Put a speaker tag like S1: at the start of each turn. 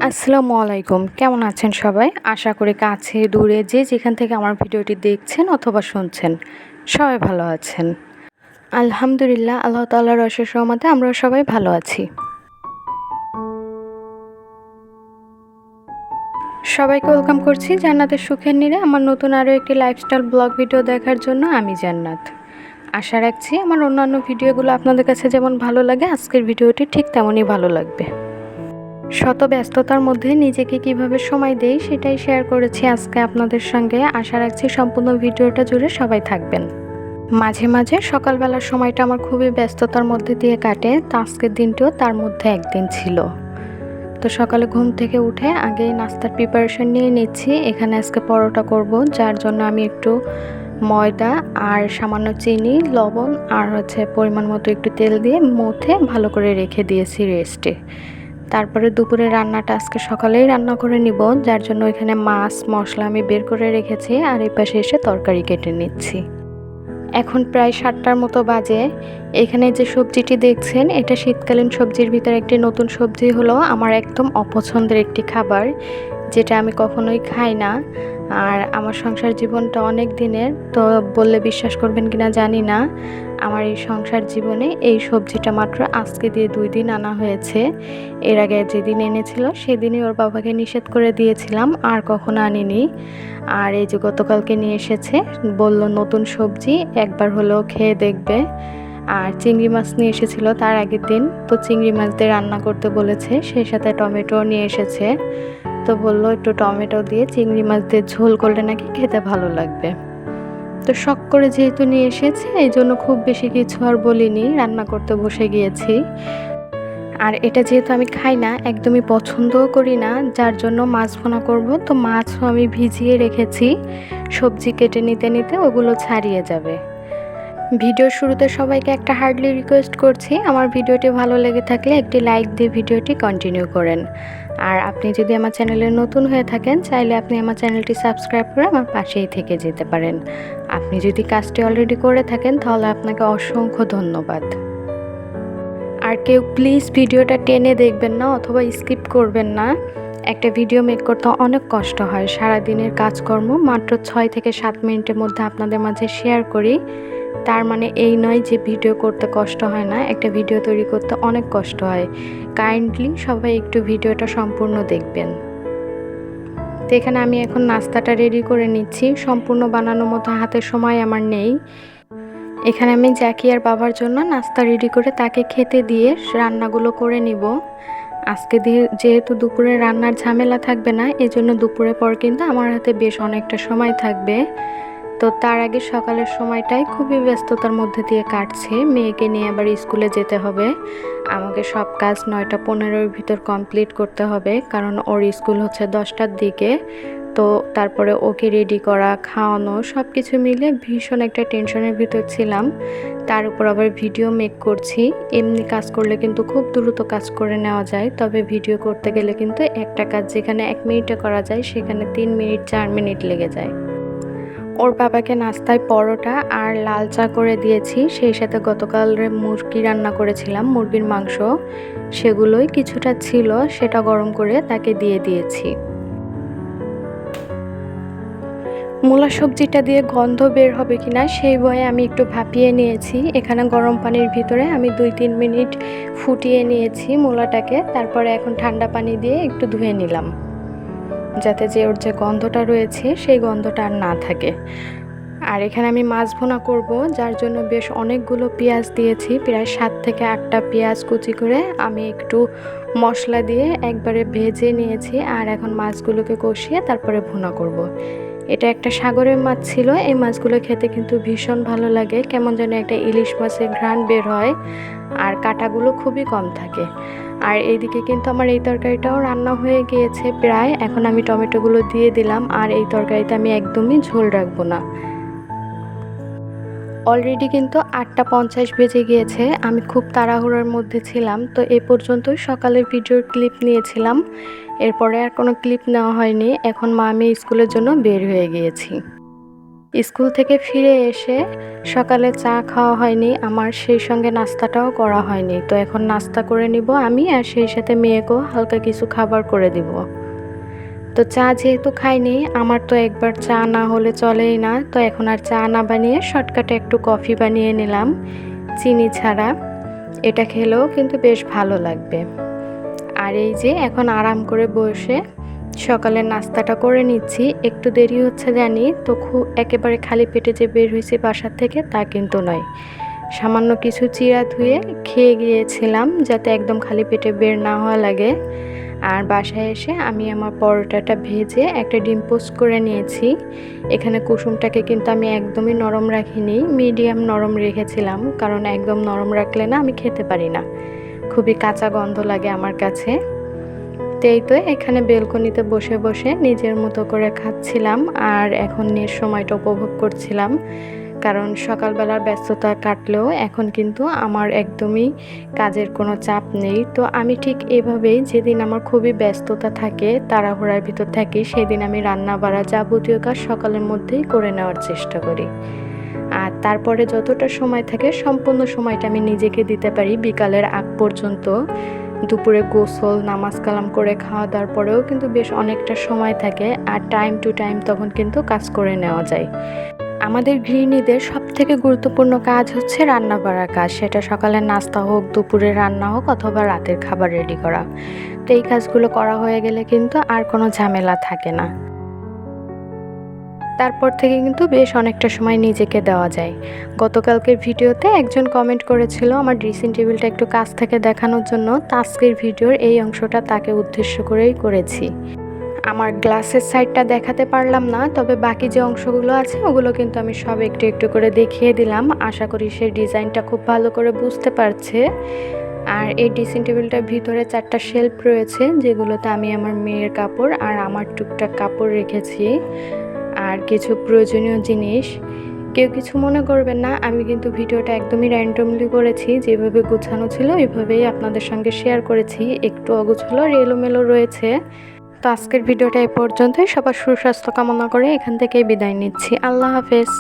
S1: আসসালামু আলাইকুম। কেমন আছেন সবাই? আশা করি কাছে দূরে যে যেখান থেকে আমার ভিডিওটি দেখছেন অথবা শুনছেন সবাই ভালো আছেন। আলহামদুলিল্লাহ, আল্লাহ তাআলার অশেষ রহমতে আমরা সবাই ভালো আছি। সবাইকে ওয়েলকাম করছি জান্নাতের সুখের নীড়ে আমার নতুন আরও একটি লাইফস্টাইল ব্লগ ভিডিও দেখার জন্য। আমি জান্নাত। আশা রাখছি আমার অন্যান্য ভিডিওগুলো আপনাদের কাছে যেমন ভালো লাগে আজকের ভিডিওটি ঠিক তেমনই ভালো লাগবে। শত ব্যস্ততার মধ্যে নিজেকে কিভাবে সময় দেই সেটাই শেয়ার করেছি আজকে আপনাদের সঙ্গে। আশা রাখছি সম্পূর্ণ ভিডিওটা জুড়ে সবাই থাকবেন। মাঝে মাঝে সকালবেলার সময়টা আমার খুবই ব্যস্ততার মধ্যে দিয়ে কাটে, তো আজকের দিনটিও তার মধ্যে একদিন ছিল। তো সকালে ঘুম থেকে উঠে আগেই নাস্তার প্রিপারেশন নিয়ে নিচ্ছি। এখানে আজকে পরোটা করব, যার জন্য আমি একটু ময়দা আর সামান্য চিনি, লবণ আর পরিমাণ মতো একটু তেল দিয়ে মথে ভালো করে রেখে দিয়েছি রেস্টে। তারপরে দুপুরে রান্নাটা আজকে সকালেই রান্না করে নিব, যার জন্য এখানে মাছ মশলা আমি বের করে রেখেছি আর এই পাশে এসে তরকারি কেটে নিচ্ছি। এখন প্রায় 7টার মতো বাজে। এখানে যে সবজিটি দেখছেন এটা শীতকালীন সবজির ভিতরে একটি নতুন সবজি, হলো আমার একদম অপছন্দের একটি খাবার, যেটা আমি কখনোই খাই না। আর আমার সংসার জীবনটা অনেক দিনের, তো বললে বিশ্বাস করবেন কিনা জানি না, আমার এই সংসার জীবনে এই সবজিটা মাত্র আজকে দিয়ে 2 দিন আনা হয়েছে। এর আগে যেদিন এনেছিল সেদিনই ওর বাবাকে নিষেধ করে দিয়েছিলাম, আর কখনো আনিনি। আর এই যে গতকালকে নিয়ে এসেছে, বলল নতুন সবজি একবার হলেও খেয়ে দেখবে। আর চিংড়ি মাছ নিয়ে এসেছিল তার আগের দিন, তো চিংড়ি মাছ দিয়ে রান্না করতে বলেছে, সেই সাথে টমেটো নিয়ে এসেছে। তো বলল একটু টমেটো দিয়ে চিংড়ি মাছ দিয়ে ঝোল করলে নাকি খেতে ভালো লাগবে। তো শখ করে যেহেতু নিয়ে এসেছে এই জন্য খুব বেশি কিছু আর বলিনি, রান্না করতে বসে গিয়েছি। আর এটা যেহেতু আমি খাই না, একদমই পছন্দও করি না, যার জন্য মাছ ভুনা করব। তো মাছও আমি ভিজিয়ে রেখেছি, সবজি কেটে নিতে নিতে ওগুলো ছাড়িয়ে যাবে। ভিডিওর শুরুতে সবাইকে একটা হার্ডলি রিকোয়েস্ট করছি, আমার ভিডিওটি ভালো লেগে থাকলে একটি লাইক দিয়ে ভিডিওটি কন্টিনিউ করেন। আর আপনি যদি আমার চ্যানেলে নতুন হয়ে থাকেন চাইলে আপনি আমার চ্যানেলটি সাবস্ক্রাইব করে আমার পাশেই থেকে যেতে পারেন। আপনি যদি কাজটি অলরেডি করে থাকেন তাহলে আপনাকে অসংখ্য ধন্যবাদ। আর কেউ প্লিজ ভিডিওটা টেনে দেখবেন না অথবা স্কিপ করবেন না। একটা ভিডিও মেক করতে অনেক কষ্ট হয়, সারাদিনের কাজকর্ম মাত্র 6 থেকে 7 মিনিটের মধ্যে আপনাদের মাঝে শেয়ার করি। তার মানে এই নয় যে ভিডিও করতে কষ্ট হয় না, একটা ভিডিও তৈরি করতে অনেক কষ্ট হয়। কাইন্ডলি সবাই একটু ভিডিওটা সম্পূর্ণ দেখবেন। তো এখানে আমি এখন নাস্তাটা রেডি করে নিচ্ছি, সম্পূর্ণ বানানোর মতো হাতে সময় আমার নেই। এখানে আমি জাকিয়ার বাবার জন্য নাস্তা রেডি করে তাকে খেতে দিয়ে রান্নাগুলো করে নিব। আজকে যেহেতু দুপুরে রান্নার ঝামেলা থাকবে না, এজন্য দুপুরের পর কিন্তু আমার হাতে বেশ অনেকটা সময় থাকবে। তো তার আগে সকালের সময়টাই খুবই ব্যস্ততার মধ্যে দিয়ে কাটছে, মেয়েকে নিয়ে আবার স্কুলে যেতে হবে। আমাকে সব কাজ 9টা 15-এর ভিতর কমপ্লিট করতে হবে, কারণ ওর স্কুল হচ্ছে 10টার দিকে। তো তারপরে ওকে রেডি করা, খাওয়ানো, সব কিছু মিলে ভীষণ একটা টেনশনের ভিতর ছিলাম। তার উপর আবার ভিডিও মেক করছি। এমনি কাজ করলে কিন্তু খুব দ্রুত কাজ করে নেওয়া যায়, তবে ভিডিও করতে গেলে কিন্তু একটা কাজ যেখানে 1 মিনিটে করা যায় সেখানে 3 মিনিট 4 মিনিট লেগে যায়। ওর বাবাকে নাস্তায় পরোটা আর লাল চা করে দিয়েছি, সেই সাথে গতকালের মুরগি রান্না করেছিলাম, মুরগির মাংস, সেগুলোই কিছুটা ছিল, সেটা গরম করে তাকে দিয়ে দিয়েছি। মূলা সবজিটা দিয়ে গন্ধ বের হবে কিনা সেই ভয়ে আমি একটু ভাপিয়ে নিয়েছি। এখানে গরম পানির ভিতরে আমি 2-3 মিনিট ফুটিয়ে নিয়েছি মূলাটাকে, তারপরে এখন ঠান্ডা পানি দিয়ে একটু ধুয়ে নিলাম, যাতে যে ওর যে গন্ধটা রয়েছে সেই গন্ধটা আর না থাকে। আর এখানে আমি মাছ ভুনা করব, যার জন্য বেশ অনেকগুলো পেঁয়াজ দিয়েছি, প্রায় 7 থেকে 8টা পেঁয়াজ কুচি করে আমি একটু মশলা দিয়ে একবারে ভেজে নিয়েছি। আর এখন মাছগুলোকে কষিয়ে তারপরে ভুনা করব। এটা একটা সাগরের মাছ ছিল, এই মাছগুলো খেতে কিন্তু ভীষণ ভালো লাগে, কেমন যেন একটা ইলিশ মাছের ঘ্রাণ বের হয়, আর কাঁটাগুলো খুবই কম থাকে। আর এইদিকে কিন্তু আমার এই তরকারিটাও রান্না হয়ে গিয়েছে প্রায়। এখন আমি টমেটোগুলো দিয়ে দিলাম, আর এই তরকারিতে আমি একদমই ঝোল রাখবো না। অলরেডি কিন্তু 8টা 50 বেজে গিয়েছে, আমি খুব তাড়াহুড়োর মধ্যে ছিলাম। তো এ পর্যন্তই সকালের ভিডিওর ক্লিপ নিয়েছিলাম, এরপরে আর কোনো ক্লিপ নেওয়া হয়নি। এখন মা আমি স্কুলের জন্য বের হয়ে গিয়েছি। স্কুল থেকে ফিরে এসে সকালে চা খাওয়া হয়নি আমার, সেই সঙ্গে নাস্তাটাও করা হয়নি। তো এখন নাস্তা করে নিব আমি, আর সেই সাথে মেয়েকেও হালকা কিছু খাবার করে দিব। তো চা যেহেতু খাইনি, আমার তো একবার চা না হলে চলেই না। তো এখন আর চা না বানিয়ে শর্টকাটে একটু কফি বানিয়ে নিলাম চিনি ছাড়া। এটা খেলেও কিন্তু বেশ ভালো লাগবে। আর এই যে এখন আরাম করে বসে সকালের নাস্তাটা করে নিচ্ছি। একটু দেরি হচ্ছে জানি, তো খুব একেবারে খালি পেটে যে বের হয়েছি বাসার থেকে তা কিন্তু নয়। সামান্য কিছু চিড়া ধুয়ে খেয়ে গিয়েছিলাম যাতে একদম খালি পেটে বের না হওয়া লাগে। আর বাসায় এসে আমি আমার পরোটাটা ভেজে একটা ডিম পোস্ট করে নিয়েছি। এখানে কুসুমটাকে কিন্তু আমি একদমই নরম রাখিনি, মিডিয়াম নরম রেখেছিলাম, কারণ একদম নরম রাখলে না আমি খেতে পারি না, খুবই কাঁচা গন্ধ লাগে আমার কাছে। তো এখানে বেলকনিতে বসে বসে নিজের মতো করে খাচ্ছিলাম আর এখন সময়টা উপভোগ করছিলাম। কারণ সকালবেলার ব্যস্ততা কাটলেও এখন কিন্তু আমার একদমই কাজের কোনো চাপ নেই। তো আমি ঠিক এভাবেই যেদিন আমার খুবই ব্যস্ততা থাকে, তাড়াহুড়ার ভিতর থাকি, সেদিন আমি রান্না বাড়া যাবতীয় কাজ সকালের মধ্যেই করে নেওয়ার চেষ্টা করি। আর তারপরে যতটা সময় থাকে সম্পূর্ণ সময়টা আমি নিজেকে দিতে পারি বিকালের আগ পর্যন্ত। দুপুরে গোসল নামাজ কালাম করে খাওয়া দাওয়ার পরেও কিন্তু বেশ অনেকটা সময় থাকে, আর টাইম টু টাইম তখন কিন্তু কাজ করে নেওয়া যায়। আমাদের গৃহিণীদের সবথেকে গুরুত্বপূর্ণ কাজ হচ্ছে রান্না বাড়ার কাজ, সেটা সকালের নাস্তা হোক, দুপুরের রান্না হোক, অথবা রাতের খাবার রেডি করা। তো এই কাজগুলো করা হয়ে গেলে কিন্তু আর কোনো ঝামেলা থাকে না। তারপর থেকে কিন্তু বেশ অনেকটা সময় নিজেকে দেওয়া যায়। গতকালকের ভিডিওতে একজন কমেন্ট করেছিল আমার ড্রেসিং টেবিলটা একটু কাছ থেকে দেখানোর জন্য, তো আজকের ভিডিওর এই অংশটা তাকে উদ্দেশ্য করেই করেছি। আমার গ্লাসের সাইডটা দেখাতে পারলাম না, তবে বাকি যে অংশগুলো আছে ওগুলো কিন্তু আমি সব একটু একটু করে দেখিয়ে দিলাম। আশা করি সে ডিজাইনটা খুব ভালো করে বুঝতে পারছে। আর এই ড্রেসিং টেবিলটার ভিতরে 4টা শেলফ রয়েছে, যেগুলোতে আমি আমার মেয়ের কাপড় আর আমার টুকটাক কাপড় রেখেছি, আর কিছু প্রয়োজনীয় জিনিস। কেউ কিছু মনে করবেন না, আমি কিন্তু ভিডিওটা একদমই র্যান্ডমলি করেছি, যেভাবে গোছানো ছিল ওইভাবেই আপনাদের সঙ্গে শেয়ার করেছি। একটু অগোছালো আর এলোমেলো রয়েছে। তো আজকের ভিডিওটা এ পর্যন্তই। সবার সুস্বাস্থ্য কামনা করে এখান থেকেই বিদায় নিচ্ছি। আল্লাহ হাফেজ।